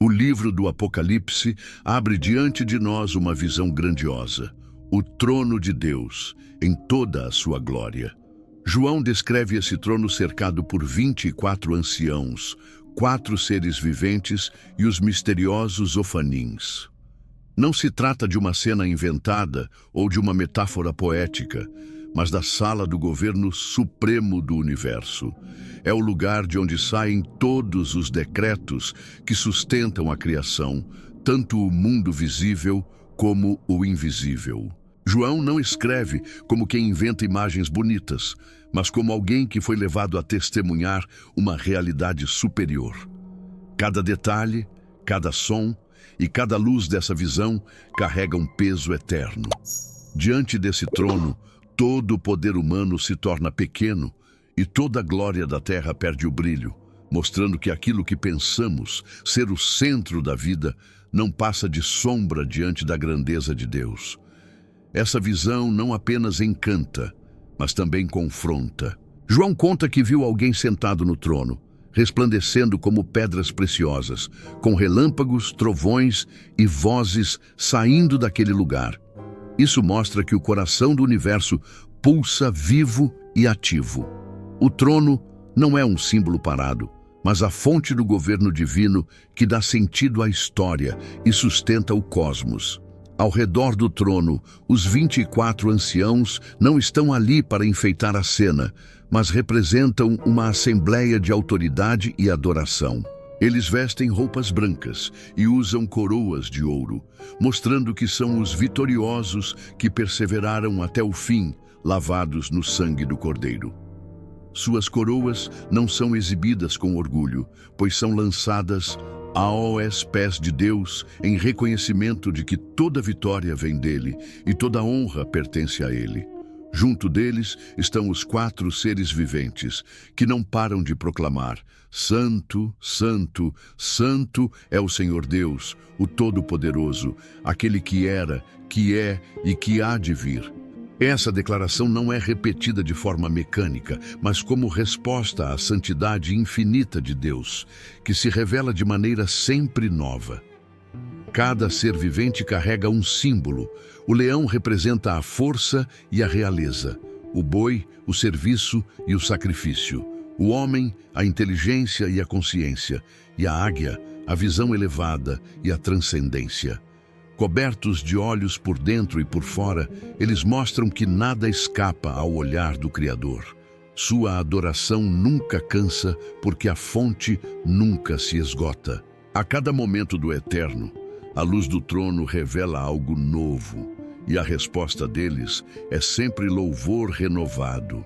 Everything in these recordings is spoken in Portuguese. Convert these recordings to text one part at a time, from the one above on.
O livro do Apocalipse abre diante de nós uma visão grandiosa, o trono de Deus, em toda a sua glória. João descreve esse trono cercado por 24 anciãos, 4 seres viventes e os misteriosos ofanins. Não se trata de uma cena inventada ou de uma metáfora poética, mas da sala do governo supremo do universo. É o lugar de onde saem todos os decretos que sustentam a criação, tanto o mundo visível como o invisível. João não escreve como quem inventa imagens bonitas, mas como alguém que foi levado a testemunhar uma realidade superior. Cada detalhe, cada som e cada luz dessa visão carrega um peso eterno. Diante desse trono, todo o poder humano se torna pequeno e toda a glória da terra perde o brilho, mostrando que aquilo que pensamos ser o centro da vida não passa de sombra diante da grandeza de Deus. Essa visão não apenas encanta, mas também confronta. João conta que viu alguém sentado no trono, resplandecendo como pedras preciosas, com relâmpagos, trovões e vozes saindo daquele lugar. Isso mostra que o coração do universo pulsa vivo e ativo. O trono não é um símbolo parado, mas a fonte do governo divino que dá sentido à história e sustenta o cosmos. Ao redor do trono, os 24 anciãos não estão ali para enfeitar a cena, mas representam uma assembleia de autoridade e adoração. Eles vestem roupas brancas e usam coroas de ouro, mostrando que são os vitoriosos que perseveraram até o fim, lavados no sangue do Cordeiro. Suas coroas não são exibidas com orgulho, pois são lançadas aos pés de Deus em reconhecimento de que toda vitória vem dele e toda honra pertence a ele. Junto deles estão os 4 seres viventes, que não param de proclamar: Santo, Santo, Santo é o Senhor Deus, o Todo-Poderoso, aquele que era, que é e que há de vir. Essa declaração não é repetida de forma mecânica, mas como resposta à santidade infinita de Deus, que se revela de maneira sempre nova. Cada ser vivente carrega um símbolo. O leão representa a força e a realeza, o boi, o serviço e o sacrifício, o homem, a inteligência e a consciência, e a águia, a visão elevada e a transcendência. Cobertos de olhos por dentro e por fora, eles mostram que nada escapa ao olhar do Criador. Sua adoração nunca cansa, porque a fonte nunca se esgota. A cada momento do eterno, a luz do trono revela algo novo, e a resposta deles é sempre louvor renovado.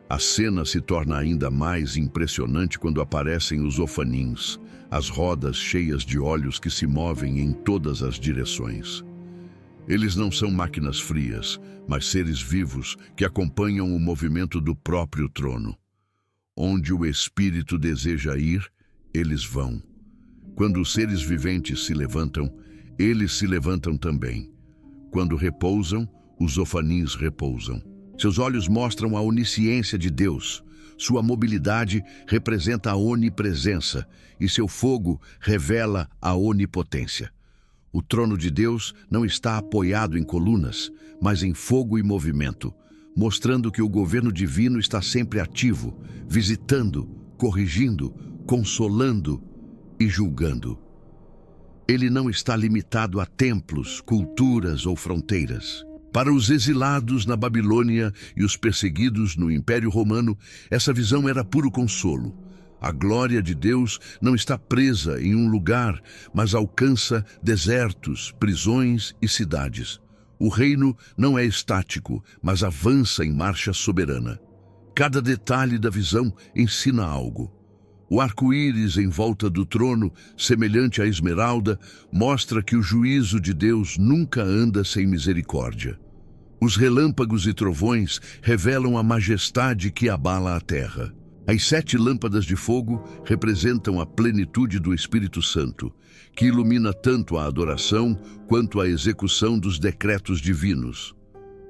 A cena se torna ainda mais impressionante quando aparecem os ofanins, as rodas cheias de olhos que se movem em todas as direções. Eles não são máquinas frias, mas seres vivos que acompanham o movimento do próprio trono. Onde o Espírito deseja ir, eles vão. Quando os seres viventes se levantam, eles se levantam também. Quando repousam, os ofanins repousam. Seus olhos mostram a onisciência de Deus. Sua mobilidade representa a onipresença e seu fogo revela a onipotência. O trono de Deus não está apoiado em colunas, mas em fogo e movimento, mostrando que o governo divino está sempre ativo, visitando, corrigindo, consolando e julgando. Ele não está limitado a templos, culturas ou fronteiras. Para os exilados na Babilônia e os perseguidos no Império Romano, essa visão era puro consolo. A glória de Deus não está presa em um lugar, mas alcança desertos, prisões e cidades. O reino não é estático, mas avança em marcha soberana. Cada detalhe da visão ensina algo. O arco-íris em volta do trono, semelhante à esmeralda, mostra que o juízo de Deus nunca anda sem misericórdia. Os relâmpagos e trovões revelam a majestade que abala a terra. As 7 lâmpadas de fogo representam a plenitude do Espírito Santo, que ilumina tanto a adoração quanto a execução dos decretos divinos.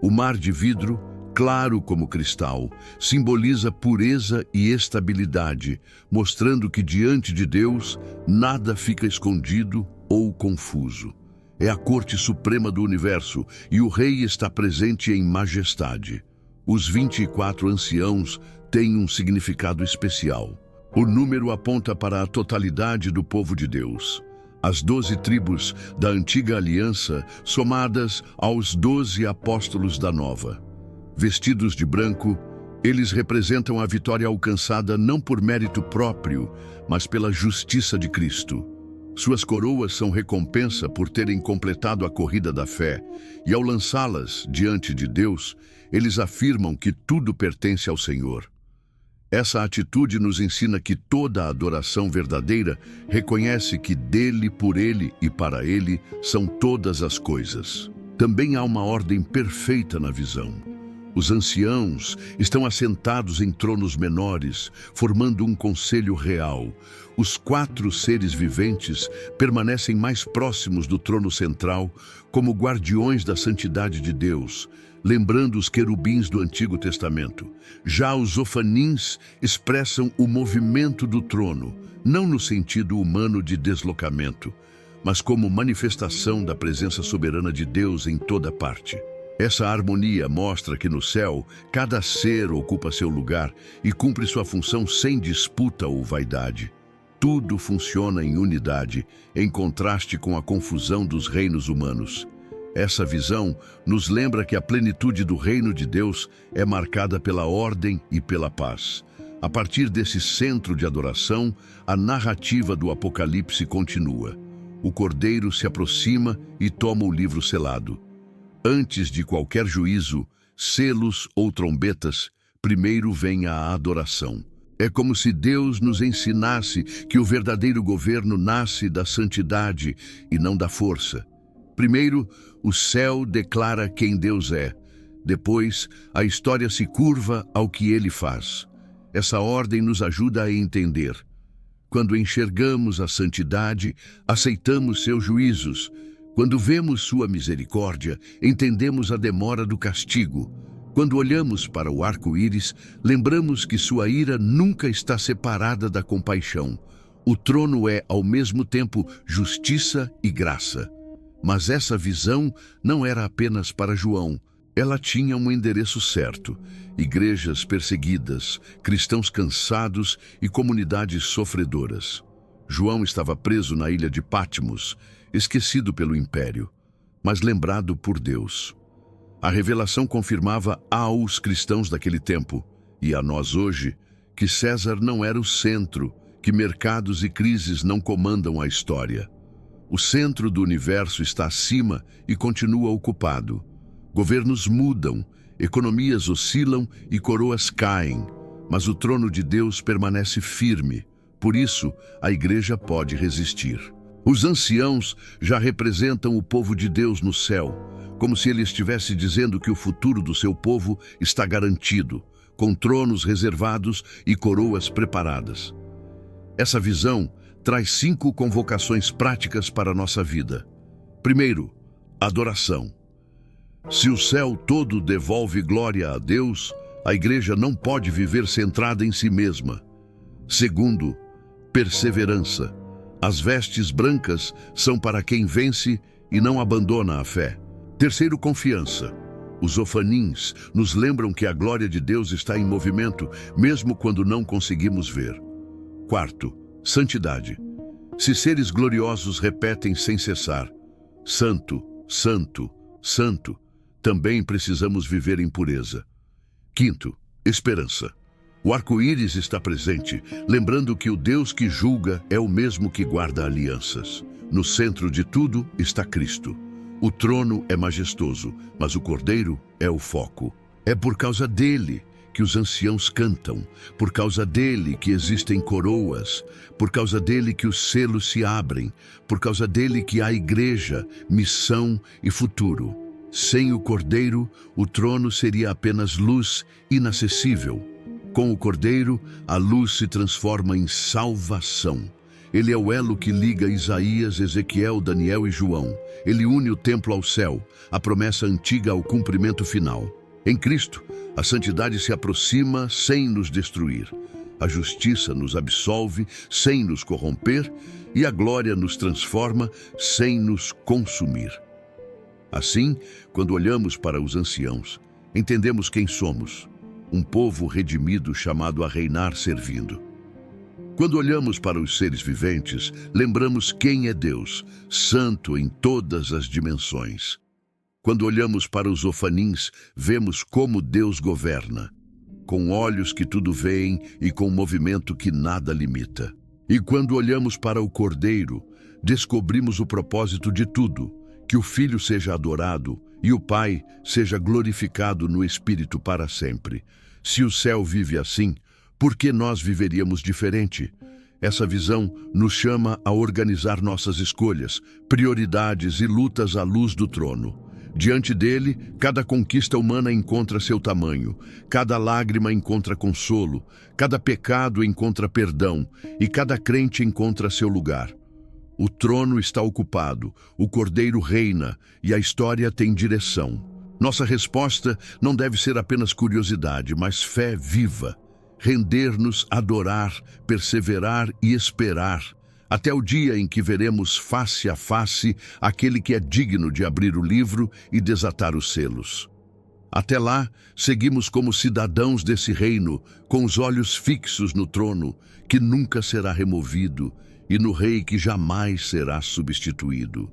O mar de vidro, claro como cristal, simboliza pureza e estabilidade, mostrando que diante de Deus nada fica escondido ou confuso. É a corte suprema do universo e o rei está presente em majestade. Os 24 anciãos têm um significado especial. O número aponta para a totalidade do povo de Deus. As 12 tribos da antiga aliança somadas aos 12 apóstolos da nova. Vestidos de branco, eles representam a vitória alcançada não por mérito próprio, mas pela justiça de Cristo. Suas coroas são recompensa por terem completado a corrida da fé, e ao lançá-las diante de Deus, eles afirmam que tudo pertence ao Senhor. Essa atitude nos ensina que toda a adoração verdadeira reconhece que dele, por ele e para ele são todas as coisas. Também há uma ordem perfeita na visão. Os anciãos estão assentados em tronos menores, formando um conselho real. Os 4 seres viventes permanecem mais próximos do trono central, como guardiões da santidade de Deus, lembrando os querubins do Antigo Testamento. Já os ofanins expressam o movimento do trono, não no sentido humano de deslocamento, mas como manifestação da presença soberana de Deus em toda parte. Essa harmonia mostra que no céu, cada ser ocupa seu lugar e cumpre sua função sem disputa ou vaidade. Tudo funciona em unidade, em contraste com a confusão dos reinos humanos. Essa visão nos lembra que a plenitude do reino de Deus é marcada pela ordem e pela paz. A partir desse centro de adoração, a narrativa do Apocalipse continua. O Cordeiro se aproxima e toma o livro selado. Antes de qualquer juízo, selos ou trombetas, primeiro vem a adoração. É como se Deus nos ensinasse que o verdadeiro governo nasce da santidade e não da força. Primeiro, o céu declara quem Deus é. Depois, a história se curva ao que Ele faz. Essa ordem nos ajuda a entender. Quando enxergamos a santidade, aceitamos seus juízos. Quando vemos sua misericórdia, entendemos a demora do castigo. Quando olhamos para o arco-íris, lembramos que sua ira nunca está separada da compaixão. O trono é, ao mesmo tempo, justiça e graça. Mas essa visão não era apenas para João. Ela tinha um endereço certo. Igrejas perseguidas, cristãos cansados e comunidades sofredoras. João estava preso na ilha de Patmos, esquecido pelo império, mas lembrado por Deus. A revelação confirmava aos cristãos daquele tempo, e a nós hoje, que César não era o centro, que mercados e crises não comandam a história. O centro do universo está acima e continua ocupado. Governos mudam, economias oscilam e coroas caem, mas o trono de Deus permanece firme. Por isso, a igreja pode resistir. Os anciãos já representam o povo de Deus no céu, como se ele estivesse dizendo que o futuro do seu povo está garantido, com tronos reservados e coroas preparadas. Essa visão traz 5 convocações práticas para a nossa vida. Primeiro, adoração. Se o céu todo devolve glória a Deus, a igreja não pode viver centrada em si mesma. Segundo, perseverança. As vestes brancas são para quem vence e não abandona a fé. Terceiro, confiança. Os ofanins nos lembram que a glória de Deus está em movimento, mesmo quando não conseguimos ver. Quarto, santidade. Se seres gloriosos repetem sem cessar, Santo, Santo, Santo, também precisamos viver em pureza. Quinto, esperança. O arco-íris está presente, lembrando que o Deus que julga é o mesmo que guarda alianças. No centro de tudo está Cristo. O trono é majestoso, mas o Cordeiro é o foco. É por causa dele que os anciãos cantam, por causa dele que existem coroas, por causa dele que os selos se abrem, por causa dele que há igreja, missão e futuro. Sem o Cordeiro, o trono seria apenas luz inacessível. Com o Cordeiro, a luz se transforma em salvação. Ele é o elo que liga Isaías, Ezequiel, Daniel e João. Ele une o templo ao céu, a promessa antiga ao cumprimento final. Em Cristo, a santidade se aproxima sem nos destruir. A justiça nos absolve sem nos corromper e a glória nos transforma sem nos consumir. Assim, quando olhamos para os anciãos, entendemos quem somos, um povo redimido chamado a reinar servindo. Quando olhamos para os seres viventes, lembramos quem é Deus, santo em todas as dimensões. Quando olhamos para os ofanins, vemos como Deus governa, com olhos que tudo veem e com movimento que nada limita. E quando olhamos para o Cordeiro, descobrimos o propósito de tudo, que o Filho seja adorado e o Pai seja glorificado no Espírito para sempre. Se o céu vive assim, por que nós viveríamos diferente? Essa visão nos chama a organizar nossas escolhas, prioridades e lutas à luz do trono. Diante dele, cada conquista humana encontra seu tamanho, cada lágrima encontra consolo, cada pecado encontra perdão e cada crente encontra seu lugar. O trono está ocupado, o Cordeiro reina e a história tem direção. Nossa resposta não deve ser apenas curiosidade, mas fé viva. Render-nos, adorar, perseverar e esperar, até o dia em que veremos face a face aquele que é digno de abrir o livro e desatar os selos. Até lá, seguimos como cidadãos desse reino, com os olhos fixos no trono, que nunca será removido, e no Rei que jamais será substituído.